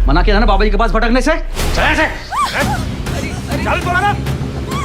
मना किया था ना बाबा जी के पास भटकने से। चल ऐसे। चल बोला ना।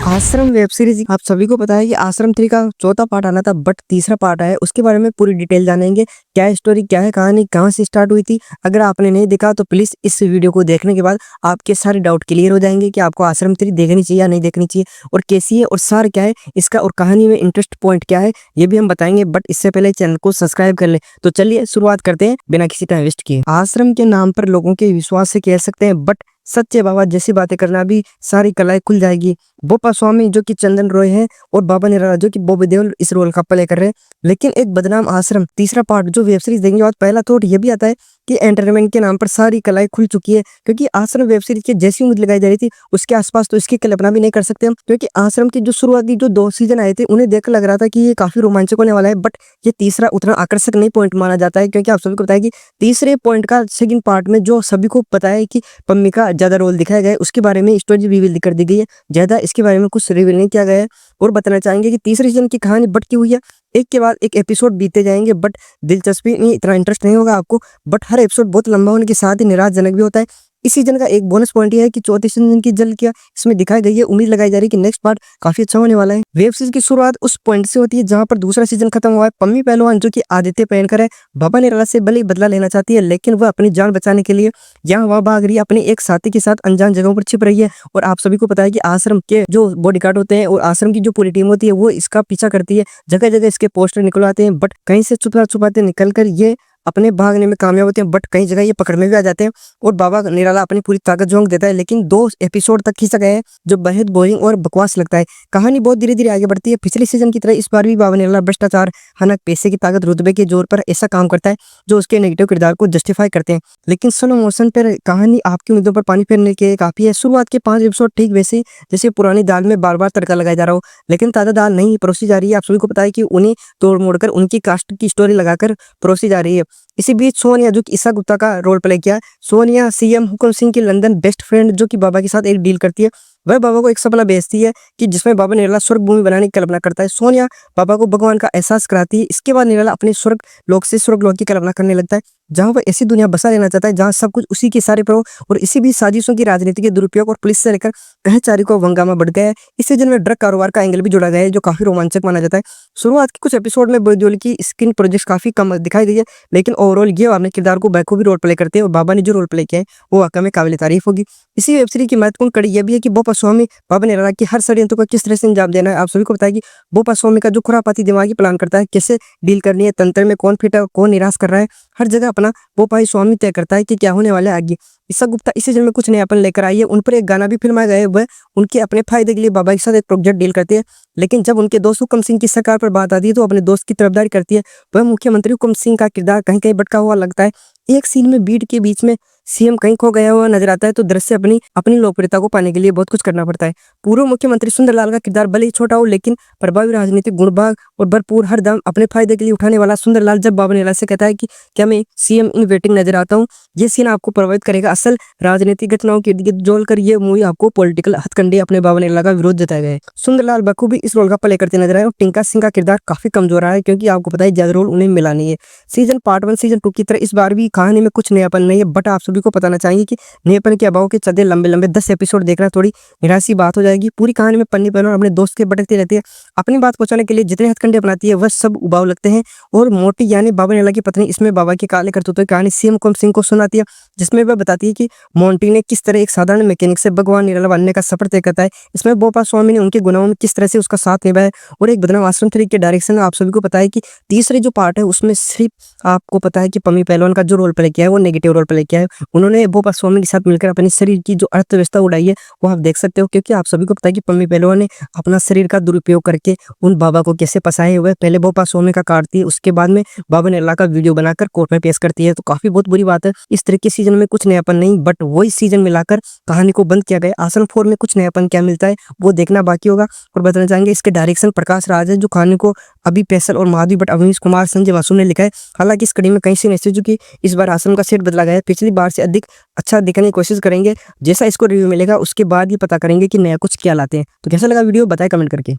आश्रम वेब सीरीज आप सभी को पता है कि आश्रम 3 का चौथा पार्ट आना था, बट तीसरा पार्ट आया। उसके बारे में पूरी डिटेल जानेंगे। क्या स्टोरी, क्या है कहानी, कहां से स्टार्ट हुई थी। अगर आपने नहीं देखा तो प्लीज इस वीडियो को देखने के बाद आपके सारे डाउट क्लियर हो जाएंगे कि आपको आश्रम 3 देखनी चाहिए या नहीं देखनी चाहिए, और कैसी है और सार क्या है इसका, और कहानी में इंटरेस्ट पॉइंट क्या है ये भी हम बताएंगे। बट इससे पहले चैनल को सब्सक्राइब कर ले। तो चलिए शुरुआत करते हैं बिना किसी टाइम वेस्ट किए। आश्रम के नाम पर लोगों के विश्वास से कह सकते हैं, बट सच्चे बाबा जैसी बातें करना भी सारी कलाएं खुल जाएगी। बोपा स्वामी जो कि चंदन रॉय है, और बाबा निराला जो कि बॉबी देओल इस रोल का प्ले कर रहे हैं। लेकिन एक बदनाम आश्रम तीसरा पार्ट जो वेब सीरीज देखने के बाद पहला थॉट ये भी आता है कि एंटरटेनमेंट के नाम पर सारी कलाएं खुल चुकी है, क्योंकि आश्रम वेब सीरीज की जैसी उम्मीद लगाई जा रही थी उसके आसपास तो इसकी कल्पना भी नहीं कर सकते हम। क्योंकि आश्रम की जो शुरुआती जो 2 सीजन आए थे उन्हें देखकर लग रहा था कि ये काफी रोमांचक होने वाला है, बट ये तीसरा उतना आकर्षक नहीं पॉइंट माना जाता है। क्योंकि आप सभी को पता है कि तीसरे पॉइंट का सेकंड पार्ट में जो सभी को पता है कि पम्मी का ज्यादा रोल दिखाया गया है, उसके बारे में स्टोरी रिवील कर दी गई है। ज्यादा इसके बारे में कुछ रिवील नहीं किया गया है। और बताना चाहेंगे कि तीसरे सीजन की कहानी भटकी हुई है, एक के बाद एक एपिसोड बीते जाएंगे, बट दिलचस्पी नहीं, इतना इंटरेस्ट नहीं होगा आपको। बट हर एपिसोड बहुत लंबा होने के साथ ही निराशजनक भी होता है। इस सीजन का एक बोनस पॉइंट ये है कि चौथे सीजन की जल्द क्या इसमें दिखाई गई है। उम्मीद लगाई जा रही है कि नेक्स्ट पार्ट काफी अच्छा होने वाला है। वेब सीरीज की शुरुआत उस पॉइंट से होती है जहां पर दूसरा सीजन खत्म हुआ है। पम्मी पहलवान जो कि आदित्य पहनकर है, बाबा निराला से भले ही बदला लेना चाहती है, लेकिन वह अपनी जान बचाने के लिए यहाँ वहाँ भाग रही है, अपने एक साथी के साथ अनजान जगहों पर छिप रही है। और आप सभी को पता है कि आश्रम के जो बॉडीगार्ड होते हैं और आश्रम की जो पूरी टीम होती है वो इसका पीछा करती है। जगह जगह इसके पोस्टर निकलवाते हैं, बट कहीं से छुपाते निकल कर ये अपने भागने में कामयाब होते हैं, बट कई जगह ये पकड़ में भी आ जाते हैं। और बाबा निराला अपनी पूरी ताकत झोंक देता है, लेकिन 2 एपिसोड तक खींचा गया है जो बेहद बोरिंग और बकवास लगता है। कहानी बहुत धीरे धीरे आगे बढ़ती है। पिछले सीजन की तरह इस बार भी बाबा निराला भ्रष्टाचार, हनक, पैसे की ताकत, रुतबे के जोर पर ऐसा काम करता है जो उसके नेगेटिव किरदार को जस्टिफाई करते हैं। लेकिन स्लो मोशन पर कहानी आपकी उम्मीदों पर पानी फेरने के काफी है। शुरुआत के 5 एपिसोड ठीक वैसे जैसे पुरानी दाल में बार बार तड़का लगाया जा रहा हो, लेकिन ताजा दाल नहीं परोसी जा रही है। आप सभी को पता है कि उन्हें तोड़ मोड़कर उनकी कास्ट की स्टोरी लगाकर परोसी जा रही है। इसी बीच सोनिया जो कि ईसा गुप्ता का रोल प्ले किया है, सोनिया सीएम हुकुम सिंह की लंदन बेस्ट फ्रेंड जो कि बाबा के साथ एक डील करती है। वह बाबा को एक सपना भेजती है कि जिसमें बाबा निराला स्वर्ग भूमि बनाने की कल्पना करता है। सोनिया बाबा को भगवान का एहसास कराती है। इसके बाद निराला अपने स्वर्ग लोक से स्वर्ग लोक की कल्पना करने लगता है, जहां वह ऐसी दुनिया बसा लेना चाहता है जहां सब कुछ उसी के इशारे पर हो। और इसी बीच साजिशों की, राजनीति के दुरुपयोग और पुलिस से लेकर कहचारी को हंगामा बढ़ गया है। इस सीजन में ड्रग कारोबार का एंगल भी जोड़ा गया है जो काफी रोमांचक माना जाता है। शुरुआत के कुछ एपिसोड में बोईदेओल की स्क्रीन प्रोजेक्ट काफी कम दिखाई दी है, लेकिन ओवरऑल ये अपने किरदार को बखूबी रोल प्ले करते हैं, और बाबा ने जो रोल प्ले किया है वो वाकई में काबिल तारीफ होगी। इसी वेब सीरीज की महत्वपूर्ण कड़ी यह भी है कि बोपा स्वामी बाबा निराला की हर षड्यंत्र को किस तरह से अंजाम देना है। आप सभी को पता है कि बोपा स्वामी का जो खुरापाती दिमागी प्लान करता है, कैसे डील करनी है, तंत्र में कौन फिट है, कौन निराश कर रहा है, हर जगह अपना बोपा ही स्वामी तय करता है कि क्या होने वाला है आगे। ईसा गुप्ता इस सीजन में कुछ नयापन लेकर आई है। उन पर एक गाना भी फिल्माया गया है। वह उनके अपने फायदे के लिए बाबा के साथ एक प्रोजेक्ट डील करती है, लेकिन जब उनके दोस्त हुकुम सिंह की सरकार पर बात आती है तो अपने दोस्त की तरफदारी करती है। वह मुख्यमंत्री हुकुम सिंह का किरदार कहीं कहीं भटका हुआ लगता है। एक सीन में बीट के बीच में सीएम कहीं खो गया हुआ नजर आता है, तो दृश्य अपनी लोकप्रियता को पाने के लिए बहुत कुछ करना पड़ता है। पूर्व मुख्यमंत्री सुंदरलाल का किरदार भले ही छोटा हो, लेकिन प्रभावी राजनीतिक गुणभाग और भरपूर हर दम अपने फायदे के लिए उठाने वाला सुंदरलाल जब बाबा निराला से कहता है कि क्या मैं सीएम इन वेटिंग नजर आता हूँ, ये सीन आपको प्रभावित करेगा। असल राजनीतिक घटनाओं के इर्द जोड़कर ये मूवी आपको पॉलिटिकल हथकंडे अपने बाबा निराला का विरोध जताया गया है। सुंदरलाल बखूबी इस रोल का प्ले करते नजर आए, और टिंका सिंह का किरदार काफी कमजोर रहा है, क्योंकि आपको पता है ज्यादा रोल उन्हें मिला नहीं है। सीजन पार्ट 1 सीजन 2 की तरह इस बार भी कहानी में कुछ नयापन नहीं है, बट आप सभी को बताना चाहेंगे कि नयापन के अभाव के चलते लंबे लंबे 10 एपिसोड देखना थोड़ी निराशी बात हो जाएगी। पूरी कहानी में पन्नी पहलवान अपने दोस्त के भटकती रहती है, अपनी बात पहुंचाने के लिए जितने हथकंडे अपनाती है वह सब उबाऊ लगते हैं। और मोटी यानी बाबा निराला की पत्नी इसमें बाबा के काले करतूतों की कहानी सीएम हुकुम सिंह को सुनाती है, जिसमें वह बताती है कि मोंटी ने किस तरह एक साधारण मैकेनिक से भगवान निराला बनने का सफर तय करता है। इसमें बोपा स्वामी ने उनके गुनाहों में किस तरह से उसका साथ निभाया। और एक बदनाम आश्रम 3 के डायरेक्शन में आप सभी को पता है कि तीसरे जो पार्ट है उसमें सिर्फ आपको पता है कि पम्मी पहलवान का जो रोल प्ले किया है वो नेगेटिव रोल प्ले किया है। उन्होंने बोपा स्वामी के साथ मिलकर अपने शरीर की जो अर्थव्यवस्था उड़ाई है वो आप देख सकते हो, क्योंकि आप सभी को पता है कि पम्मी पहलवान ने अपना शरीर का दुरुपयोग करके उन बाबा को कैसे फंसाए हुए। पहले बोपा स्वामी का काटती है, उसके बाद में बाबा निराला का वीडियो बनाकर कोर्ट में पेश करती है, तो काफी बहुत बुरी बात है। इस तरह के सीजन में कुछ नयापन नहीं, बट वही सीजन मिलाकर कहानी को बंद किया गया। आश्रम 4 में कुछ नयापन क्या मिलता है वो देखना बाकी होगा। और बताना चाहेंगे इसके डायरेक्शन प्रकाश राज है, जो कहानी को अभी फैसल और माधवी भट्ट, अवनीश कुमार, संजय वासु ने लिखा है। हालांकि इस कड़ी में कई सीन ऐसे जो कि इस बार आश्रम का सेट बदला गया है, पिछली बार से अधिक अच्छा दिखने की कोशिश करेंगे। जैसा इसको रिव्यू मिलेगा उसके बाद ही पता करेंगे कि नया कुछ क्या लाते हैं। तो कैसा लगा वीडियो बताएं कमेंट करके।